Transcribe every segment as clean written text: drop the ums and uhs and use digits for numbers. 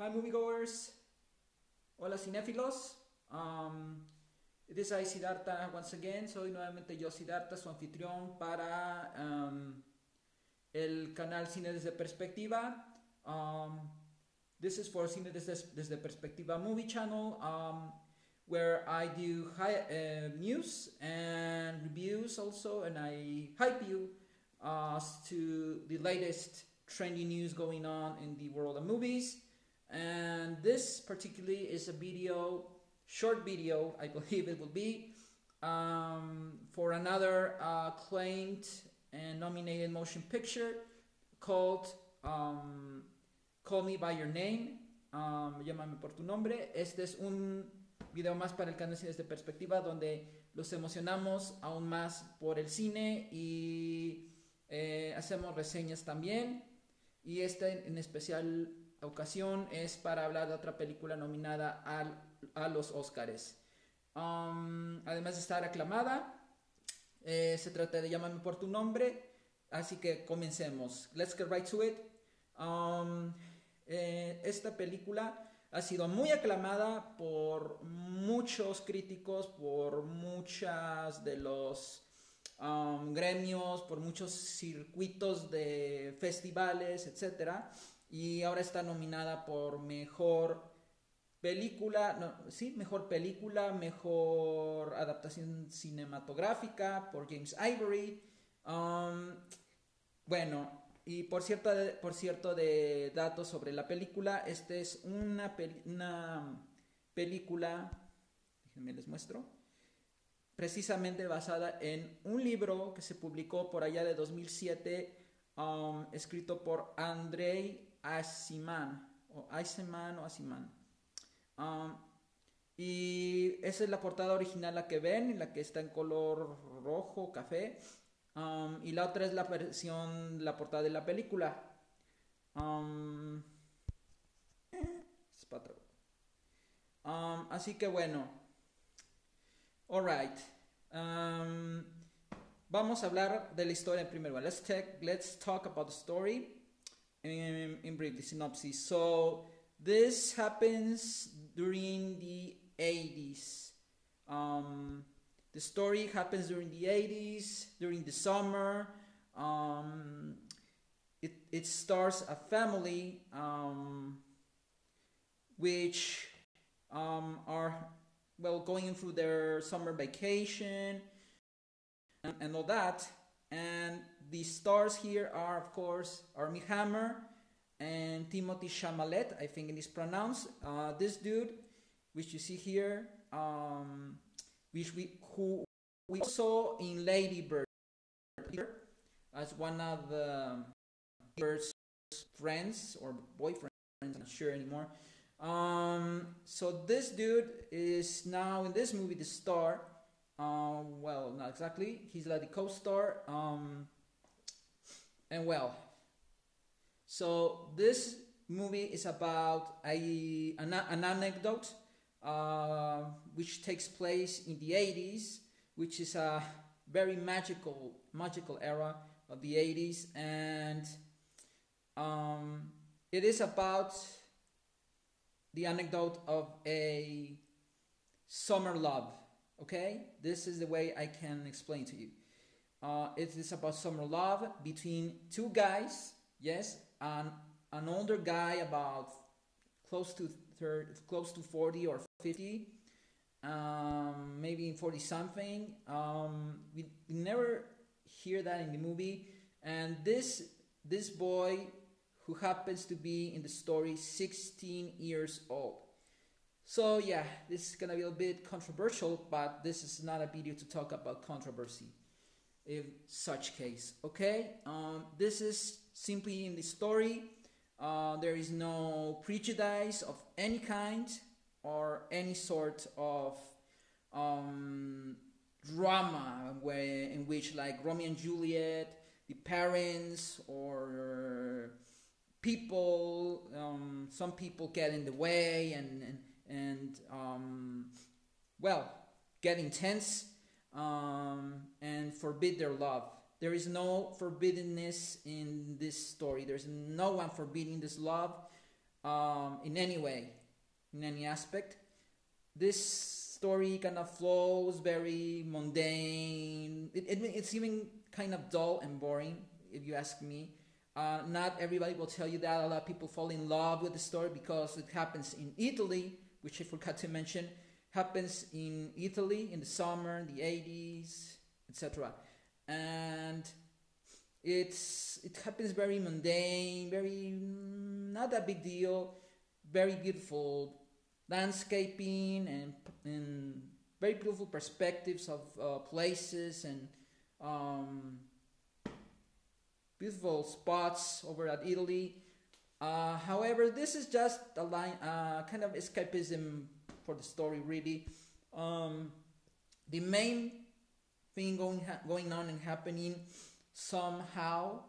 Hi moviegoers, hola cinéfilos. It is I Siddhartha once again. Soy nuevamente yo Siddhartha, su anfitrión para el canal Cine desde Perspectiva. This is for Cine desde Perspectiva movie channel, where I do news and reviews also, and I hype you to the latest trendy news going on in the world of movies. And this particularly is a video, short video, I believe it will be, for another acclaimed and nominated motion picture called Call Me By Your Name, Llámame por tu nombre. Este es un video más para el canal Cine desde Perspectiva, donde los emocionamos aún más por el cine y hacemos reseñas también. Y esta en especial ocasión es para hablar de otra película nominada a los Oscars. Además de estar aclamada, se trata de Llámame por tu nombre, así que comencemos. Let's get right to it. Esta película ha sido muy aclamada por muchos críticos, por muchas de los gremios, por muchos circuitos de festivales, etcétera. Y ahora está nominada por mejor película, mejor adaptación cinematográfica por James Ivory. Bueno, y por cierto de datos sobre la película, esta es una película, déjenme les muestro, precisamente basada en un libro que se publicó por allá de 2007, escrito por Andrei Aciman. Y esa es la portada original, la que ven, en la que está en color rojo, café. Y la otra es la portada de la película. Así que bueno. Alright. Vamos a hablar de la historia en primer lugar. Let's talk about the story in brief, the synopsis. So this happens during the 80s. The story happens during the 80s, during the summer. It stars a family which are going through their summer vacation and all that. And the stars here are, of course, Armie Hammer and Timothée Chalamet, I think it is pronounced. This dude, which you see here, who we saw in Lady Bird as one of the Bird's friends or boyfriends, I'm not sure anymore. So this dude is now in this movie the star. Well, not exactly. He's like the co-star. So this movie is about an anecdote which takes place in the 80s, which is a very magical era of the 80s, and it is about the anecdote of a summer love. Okay, this is the way I can explain to you. It is about summer love between two guys. Yes, an older guy about close to 40 or 50, maybe 40 something. We never hear that in the movie. And this boy, who happens to be in the story 16 years old. So yeah, this is gonna be a bit controversial, but this is not a video to talk about controversy in such case. Okay, this is simply in the story. There is no prejudice of any kind or any sort of drama in which, like Romeo and Juliet, the parents or people, some people get in the way and get intense and forbid their love. There is no forbiddenness in this story. There's no one forbidding this love. in any way, in any aspect. This story kind of flows very mundane. It's even kind of dull and boring, if you ask me. Not everybody will tell you that. A lot of people fall in love with the story because it happens in Italy, which I forgot to mention. Happens in Italy in the summer, in the 80s, etc. And it happens very mundane, very not that big deal, very beautiful landscaping and very beautiful perspectives of places and beautiful spots over at Italy. However, this is just a line, kind of escapism for the story, really. The main thing going on and happening somehow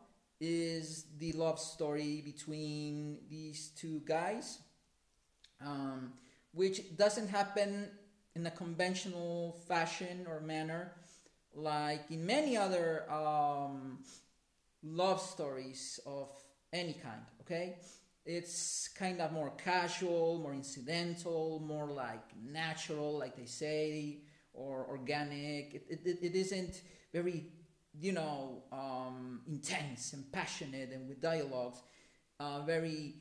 is the love story between these two guys, which doesn't happen in a conventional fashion or manner like in many other love stories of any kind, okay? It's kind of more casual, more incidental, more like natural, like they say, or organic. It isn't very, intense and passionate and with dialogues, very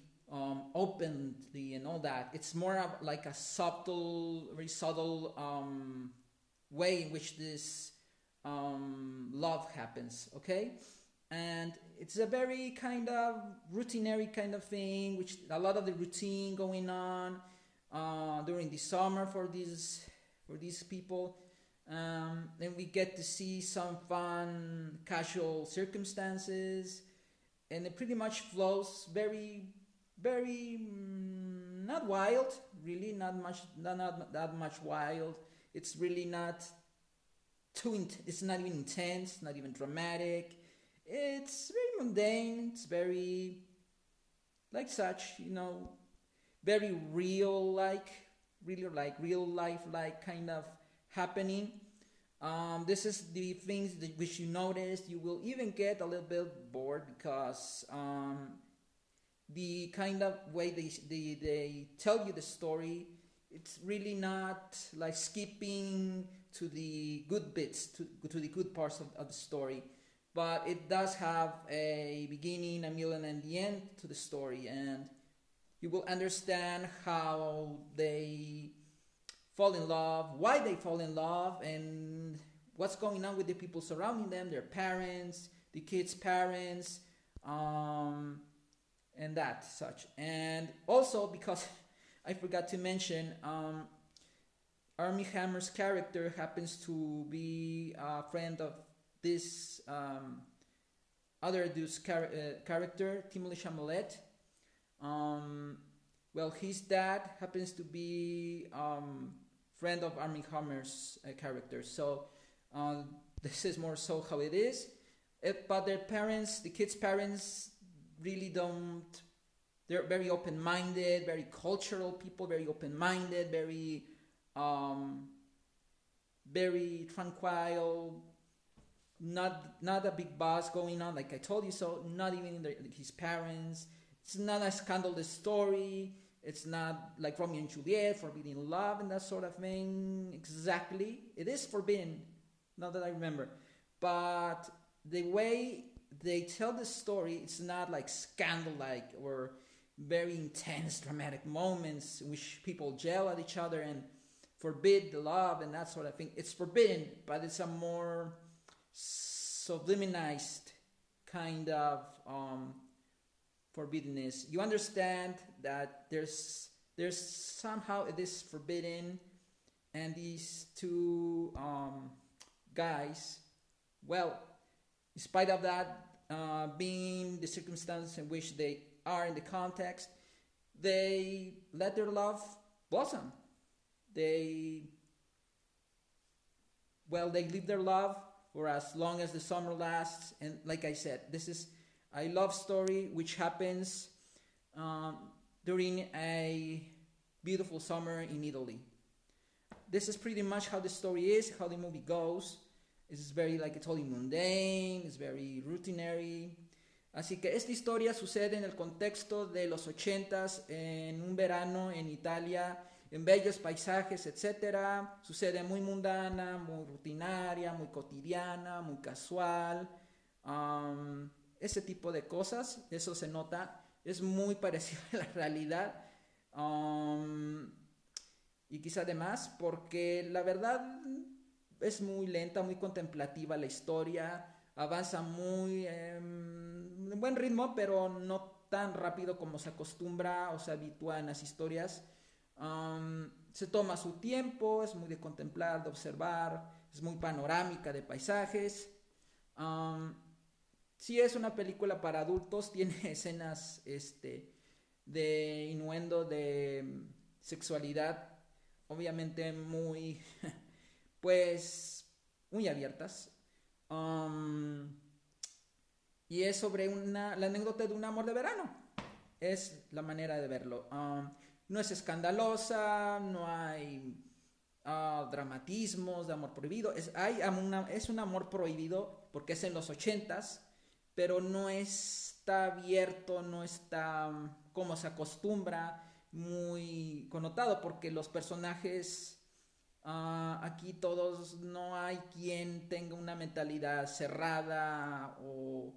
openly and all that. It's more of like a very subtle way in which this love happens, okay? And it's a very kind of routinary kind of thing, which a lot of the routine going on during the summer for these people. Then we get to see some fun, casual circumstances, and it pretty much flows very, very not wild, really, not that much wild. It's really not it's not even intense, not even dramatic. It's very mundane. It's very like such, very real life like kind of happening. This is the things that which you notice. You will even get a little bit bored because the kind of way they tell you the story, it's really not like skipping to the good bits, to the good parts of the story. But it does have a beginning, a middle, and the end to the story. And you will understand how they fall in love, why they fall in love, and what's going on with the people surrounding them, their parents, the kids' parents, and that such. And also because I forgot to mention, Armie Hammer's character happens to be a friend of this other dude's character, Timothy Chalamet. Well, his dad happens to be friend of Armie Hammer's character. So this is more so how it is. But their parents, the kids' parents, really don't. They're very open-minded, very cultural people, very open-minded, very tranquil. Not a big buzz going on, like I told you so. Not even his parents. It's not a scandalous story. It's not like Romeo and Juliet, forbidden love and that sort of thing. Exactly, it is forbidden. Now that I remember, but the way they tell the story, it's not like scandal-like or very intense, dramatic moments in which people yell at each other and forbid the love and that sort of thing. It's forbidden, but it's a more subliminized kind of forbiddenness. You understand that there's somehow it is forbidden, and these two guys, well, in spite of that being the circumstance in which they are in the context, they let their love blossom. They live their love for as long as the summer lasts. And like I said, this is a love story which happens during a beautiful summer in Italy. This is pretty much how the story is, how the movie goes. It's very, like I told you, mundane. It's very routinary. Así que esta historia sucede en el contexto de los 80s, en un verano en Italia, en bellos paisajes, etcétera. Sucede muy mundana, muy rutinaria, muy cotidiana, muy casual. Ese tipo de cosas, eso se nota, es muy parecido a la realidad. Y quizá además porque la verdad es muy lenta, muy contemplativa la historia, avanza muy en buen ritmo, pero no tan rápido como se acostumbra o se habitúa en las historias. Se toma su tiempo, es muy de contemplar, de observar, es muy panorámica de paisajes. Sí es una película para adultos, tiene escenas de innuendo, de sexualidad, obviamente muy, pues, muy abiertas. Um, y es sobre la anécdota de un amor de verano. Es la manera de verlo. No es escandalosa, no hay dramatismos de amor prohibido. Es un amor prohibido porque es en los 80s, pero no está abierto, no está como se acostumbra, muy connotado, porque los personajes aquí todos, no hay quien tenga una mentalidad cerrada o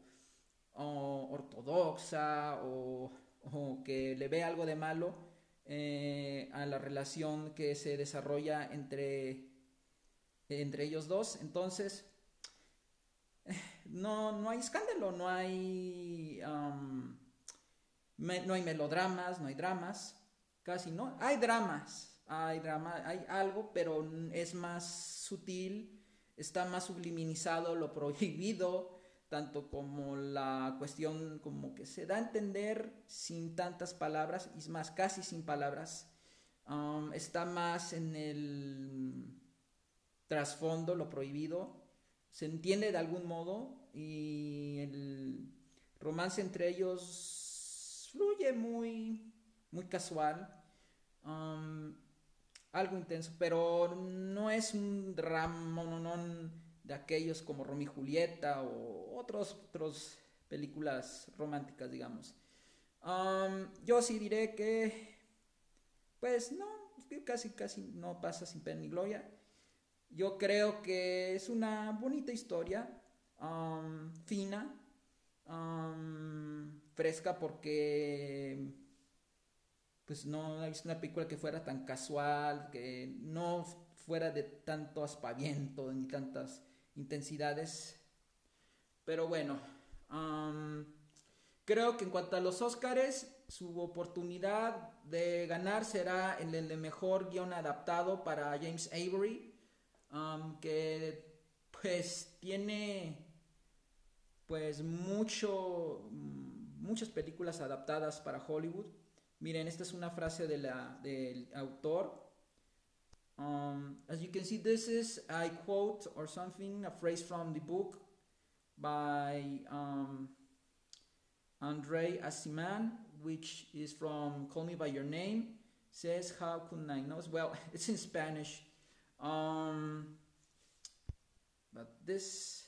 ortodoxa o que le ve algo de malo a la relación que se desarrolla entre ellos dos. Entonces, no hay escándalo, no hay melodramas, no hay dramas, casi no. Hay drama, hay algo, pero es más sutil, está más subliminizado lo prohibido, tanto como la cuestión como que se da a entender sin tantas palabras, y es más, casi sin palabras. Está más en el trasfondo, lo prohibido, se entiende de algún modo y el romance entre ellos fluye muy casual, algo intenso, pero no es un drama de aquellos como Romeo y Julieta o otros películas románticas, digamos. Yo sí diré que, pues no, que casi no pasa sin pena ni gloria. Yo creo que es una bonita historia, fina, fresca, porque pues no he visto una película que fuera tan casual, que no fuera de tanto aspaviento ni tantas intensidades. Pero bueno, creo que en cuanto a los Óscares, su oportunidad de ganar será en el de mejor guión adaptado para James Avery, que pues tiene pues muchas películas adaptadas para Hollywood. Miren, esta es una frase del autor. As you can see, this is I quote or something, a phrase from the book by Andrei Aciman, which is from Call Me By Your Name. Says, how could I know? Well, it's in Spanish. But this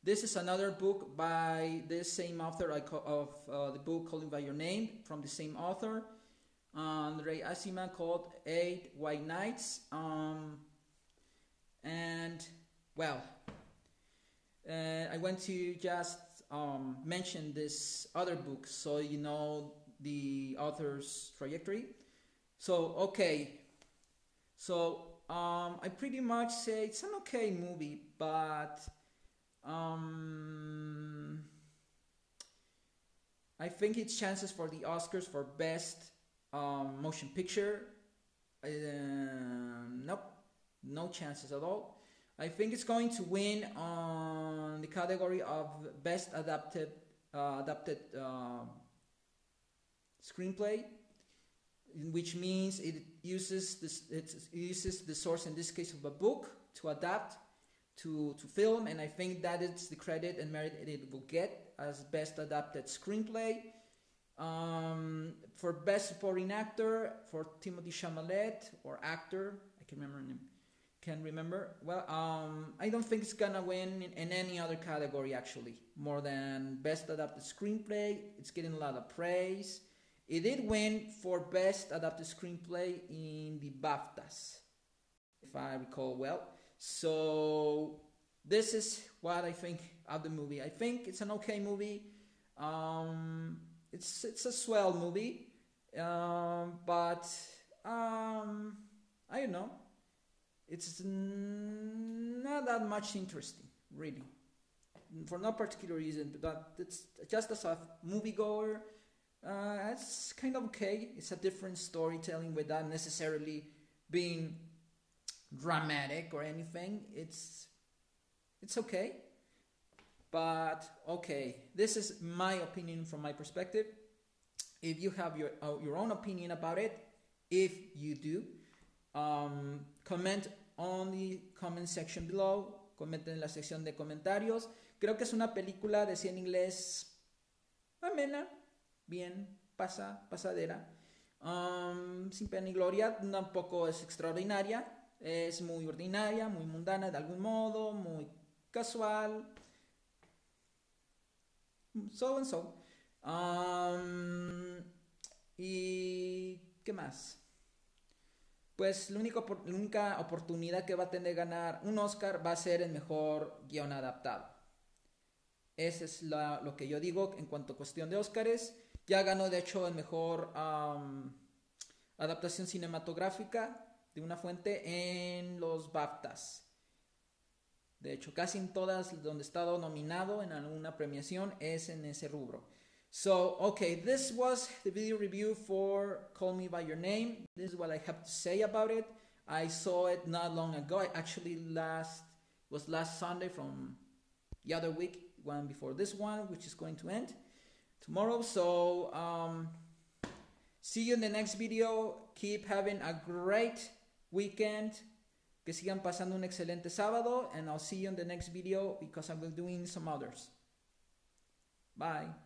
is another book by this same author of the book Call Me By Your Name, from the same author, Andrei Aciman, called 8 White Nights. And, well, I want to just mention this other book so you know the author's trajectory. So, okay. So, I pretty much say it's an okay movie, but I think its chances for the Oscars for Best Motion Picture, nope, no chances at all. I think it's going to win on the category of Best Adapted Screenplay, which means it uses the source, in this case of a book, to adapt to film, and I think that it's the credit and merit it will get as Best Adapted Screenplay. For Best Supporting Actor, for Timothée Chalamet, or actor, I can't remember her name, Can't remember. Well, I don't think it's gonna win in any other category actually. More than best adapted screenplay, it's getting a lot of praise. It did win for best adapted screenplay in the BAFTAs, if I recall well. So this is what I think of the movie. I think it's an okay movie. It's a swell movie, but I don't know. It's not that much interesting, really, for no particular reason. But it's just as a moviegoer, it's kind of okay. It's a different storytelling without necessarily being dramatic or anything. It's okay, but okay. This is my opinion from my perspective. If you have your own opinion about it, if you do, comment on the comment section below. Comenten en la sección de comentarios. Creo que es una película, decía en inglés, amena, bien, pasadera. Sin pena ni gloria. Tampoco es extraordinaria. Es muy ordinaria, muy mundana de algún modo, muy casual. So and so. ¿Y qué más? Pues la única oportunidad que va a tener de ganar un Oscar va a ser el mejor guión adaptado. Ese es lo que yo digo en cuanto a cuestión de Oscars. Ya ganó de hecho el mejor adaptación cinematográfica de una fuente en los BAFTAs. De hecho, casi en todas donde he estado nominado en alguna premiación es en ese rubro. So, okay, this was the video review for Call Me By Your Name. This is what I have to say about it. I saw it not long ago. Actually, last Sunday from the other week, one before this one, which is going to end tomorrow. So, see you in the next video. Keep having a great weekend. Que sigan pasando un excelente sábado. And I'll see you in the next video because I will be doing some others. Bye.